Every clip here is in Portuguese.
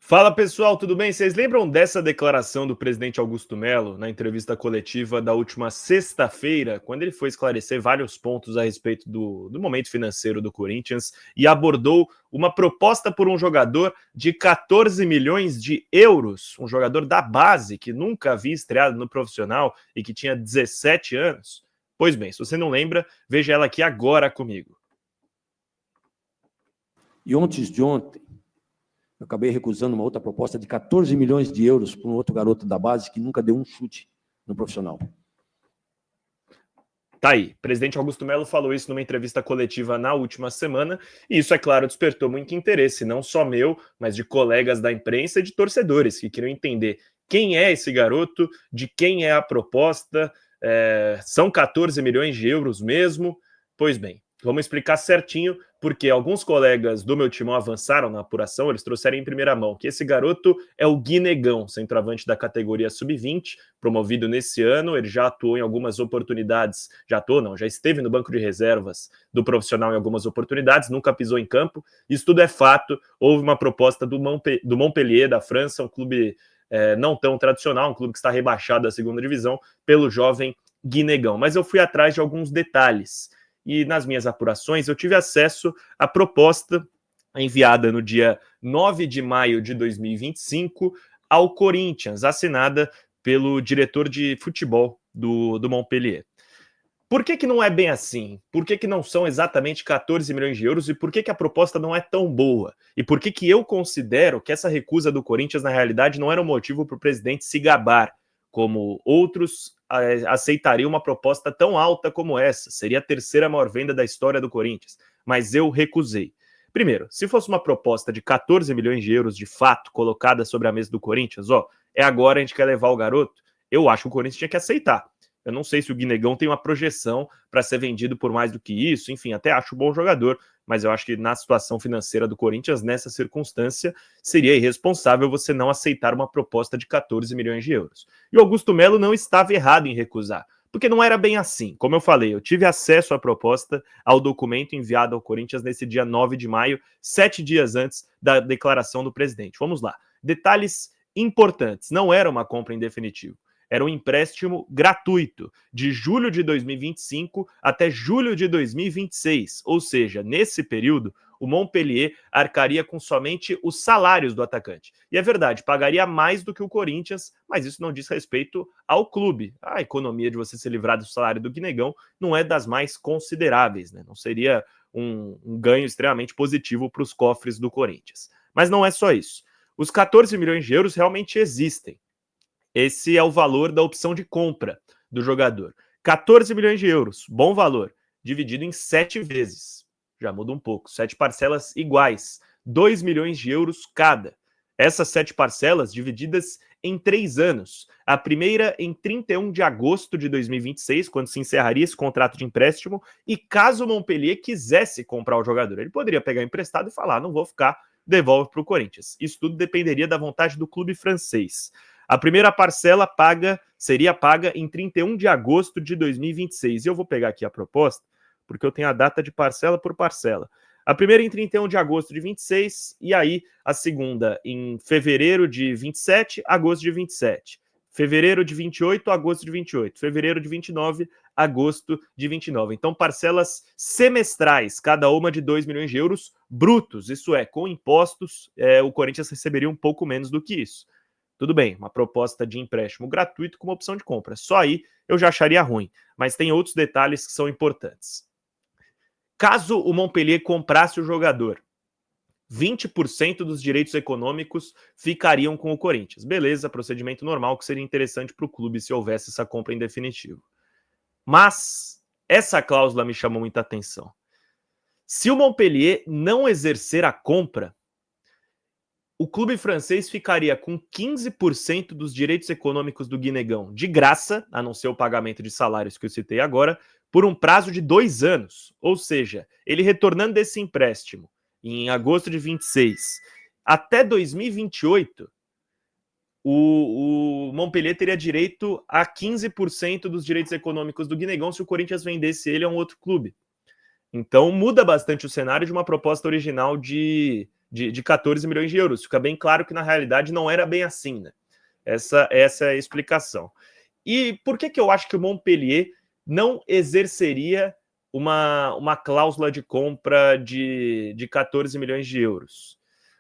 Fala pessoal, tudo bem? Vocês lembram dessa declaração do presidente Augusto Melo na entrevista coletiva da última sexta-feira, quando ele foi esclarecer vários pontos a respeito do momento financeiro do Corinthians e abordou uma proposta por um jogador de 14 milhões de euros, um jogador da base que nunca havia estreado no profissional e que tinha 17 anos? Pois bem, se você não lembra, veja ela aqui agora comigo. E antes de ontem, eu acabei recusando uma outra proposta de 14 milhões de euros para um outro garoto da base que nunca deu um chute no profissional. Tá aí, o presidente Augusto Melo falou isso numa entrevista coletiva na última semana, e isso, é claro, despertou muito interesse, não só meu, mas de colegas da imprensa e de torcedores que queriam entender quem é esse garoto, de quem é a proposta, são 14 milhões de euros mesmo? Pois bem, vamos explicar certinho, porque alguns colegas do meu timão avançaram na apuração, eles trouxeram em primeira mão que esse garoto é o Guinegão, centroavante da categoria sub-20, promovido nesse ano, ele já atuou em algumas oportunidades, já esteve no banco de reservas do profissional em algumas oportunidades, nunca pisou em campo, isso tudo é fato, houve uma proposta do Montpellier, da França, um clube não tão tradicional, um clube que está rebaixado da segunda divisão, pelo jovem Guinegão, mas eu fui atrás de alguns detalhes, e nas minhas apurações eu tive acesso à proposta enviada no dia 9 de maio de 2025 ao Corinthians, assinada pelo diretor de futebol do Montpellier. Por que não é bem assim? Por que não são exatamente 14 milhões de euros? E por que a proposta não é tão boa? E por que eu considero que essa recusa do Corinthians, na realidade, não era um motivo para o presidente se gabar, como outros aceitariam uma proposta tão alta como essa? Seria a terceira maior venda da história do Corinthians. Mas eu recusei. Primeiro, se fosse uma proposta de 14 milhões de euros de fato colocada sobre a mesa do Corinthians, é agora a gente quer levar o garoto, eu acho que o Corinthians tinha que aceitar. Eu não sei se o Guinegão tem uma projeção para ser vendido por mais do que isso, enfim, até acho um bom jogador, mas eu acho que na situação financeira do Corinthians, nessa circunstância, seria irresponsável você não aceitar uma proposta de 14 milhões de euros. E o Augusto Melo não estava errado em recusar, porque não era bem assim. Como eu falei, eu tive acesso à proposta, ao documento enviado ao Corinthians nesse dia 9 de maio, 7 dias antes da declaração do presidente. Vamos lá. Detalhes importantes, não era uma compra em definitivo. Era um empréstimo gratuito, de julho de 2025 até julho de 2026. Ou seja, nesse período, o Montpellier arcaria com somente os salários do atacante. E é verdade, pagaria mais do que o Corinthians, mas isso não diz respeito ao clube. A economia de você se livrar do salário do Guinegão não é das mais consideráveis, né? Não seria um ganho extremamente positivo para os cofres do Corinthians. Mas não é só isso. Os 14 milhões de euros realmente existem. Esse é o valor da opção de compra do jogador. 14 milhões de euros, bom valor, dividido em 7 vezes. Já muda um pouco, 7 parcelas iguais, 2 milhões de euros cada. Essas 7 parcelas divididas em 3 anos. A primeira em 31 de agosto de 2026, quando se encerraria esse contrato de empréstimo, e caso o Montpellier quisesse comprar o jogador, ele poderia pegar emprestado e falar, não vou ficar, devolve para o Corinthians. Isso tudo dependeria da vontade do clube francês. A primeira parcela seria paga em 31 de agosto de 2026. E eu vou pegar aqui a proposta, porque eu tenho a data de parcela por parcela. A primeira em 31 de agosto de 26, e aí a segunda em fevereiro de 27, agosto de 27. Fevereiro de 28, agosto de 28. Fevereiro de 29, agosto de 29. Então, parcelas semestrais, cada uma de 2 milhões de euros brutos. Isso é, com impostos, o Corinthians receberia um pouco menos do que isso. Tudo bem, uma proposta de empréstimo gratuito com uma opção de compra. Só aí eu já acharia ruim. Mas tem outros detalhes que são importantes. Caso o Montpellier comprasse o jogador, 20% dos direitos econômicos ficariam com o Corinthians. Beleza, procedimento normal que seria interessante para o clube se houvesse essa compra em definitivo. Mas essa cláusula me chamou muita atenção. Se o Montpellier não exercer a compra, o clube francês ficaria com 15% dos direitos econômicos do Guinegão de graça, a não ser o pagamento de salários que eu citei agora, por um prazo de 2 anos. Ou seja, ele retornando desse empréstimo em agosto de 26 até 2028, o Montpellier teria direito a 15% dos direitos econômicos do Guinegão se o Corinthians vendesse ele a um outro clube. Então muda bastante o cenário de uma proposta original de de 14 milhões de euros. Fica bem claro que na realidade não era bem assim, né? Essa é a explicação. E por que eu acho que o Montpellier não exerceria uma cláusula de compra de 14 milhões de euros?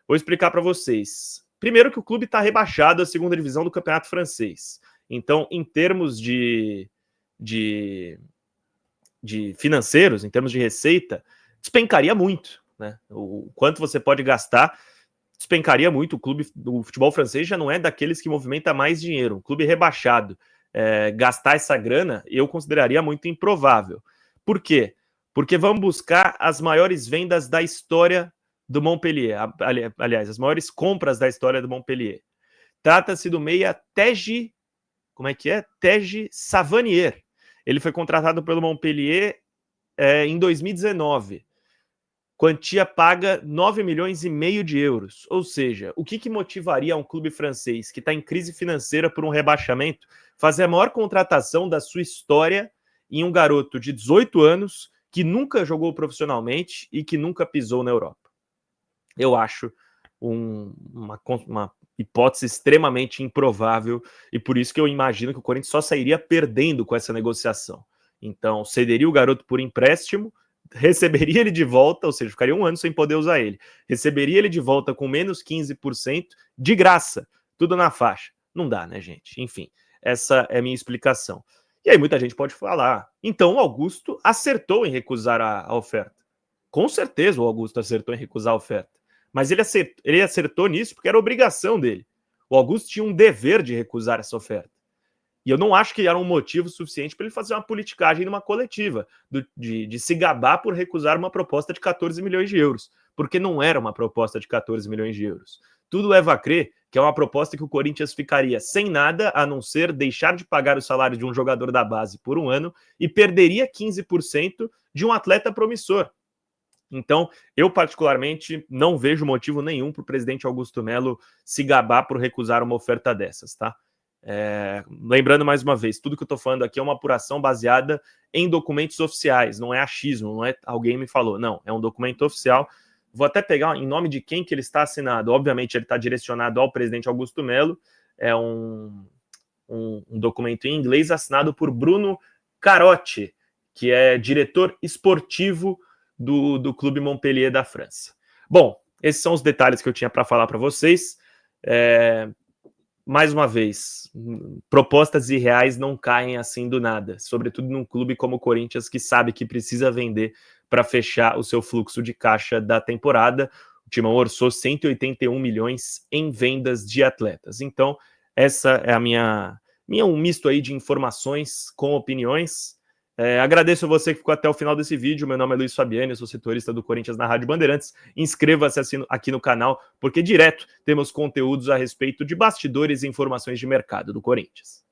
Vou explicar para vocês. Primeiro que o clube está rebaixado à segunda divisão do campeonato francês. Então, em termos de financeiros, em termos de receita, despencaria muito, né? O quanto você pode gastar despencaria muito. O clube do futebol francês já não é daqueles que movimenta mais dinheiro. Um clube rebaixado, gastar essa grana, eu consideraria muito improvável. Por quê? Porque vamos buscar as maiores vendas da história do Montpellier. Aliás, as maiores compras da história do Montpellier. Trata-se do meia Tej, como é que é? Tej Savanier. Ele foi contratado pelo Montpellier em 2019. Quantia paga 9 milhões e meio de euros. Ou seja, o que motivaria um clube francês que está em crise financeira por um rebaixamento fazer a maior contratação da sua história em um garoto de 18 anos que nunca jogou profissionalmente e que nunca pisou na Europa? Eu acho uma hipótese extremamente improvável, e por isso que eu imagino que o Corinthians só sairia perdendo com essa negociação. Então, cederia o garoto por empréstimo, receberia ele de volta, ou seja, ficaria um ano sem poder usar ele, receberia ele de volta com menos 15%, de graça, tudo na faixa. Não dá, né, gente? Enfim, essa é a minha explicação. E aí muita gente pode falar, então o Augusto acertou em recusar a oferta. Com certeza o Augusto acertou em recusar a oferta. Mas ele acertou nisso porque era obrigação dele. O Augusto tinha um dever de recusar essa oferta. E eu não acho que era um motivo suficiente para ele fazer uma politicagem numa coletiva, de se gabar por recusar uma proposta de 14 milhões de euros. Porque não era uma proposta de 14 milhões de euros. Tudo leva a crer que é uma proposta que o Corinthians ficaria sem nada, a não ser deixar de pagar o salário de um jogador da base por um ano e perderia 15% de um atleta promissor. Então, eu particularmente não vejo motivo nenhum para o presidente Augusto Melo se gabar por recusar uma oferta dessas, tá? Lembrando mais uma vez, tudo que eu estou falando aqui é uma apuração baseada em documentos oficiais, não é achismo, não é alguém me falou, não, é um documento oficial. Vou até pegar em nome de quem que ele está assinado. Obviamente ele está direcionado ao presidente Augusto Melo, é um documento em inglês assinado por Bruno Carotti, que é diretor esportivo do Clube Montpellier da França. Bom, esses são os detalhes que eu tinha para falar para vocês. Mais uma vez, propostas irreais não caem assim do nada, sobretudo num clube como o Corinthians, que sabe que precisa vender para fechar o seu fluxo de caixa da temporada. O Timão orçou 181 milhões em vendas de atletas. Então, essa é um misto aí de informações com opiniões. Agradeço a você que ficou até o final desse vídeo. Meu nome é Luiz Fabiani, eu sou setorista do Corinthians na Rádio Bandeirantes. Inscreva-se aqui no canal, porque direto temos conteúdos a respeito de bastidores e informações de mercado do Corinthians.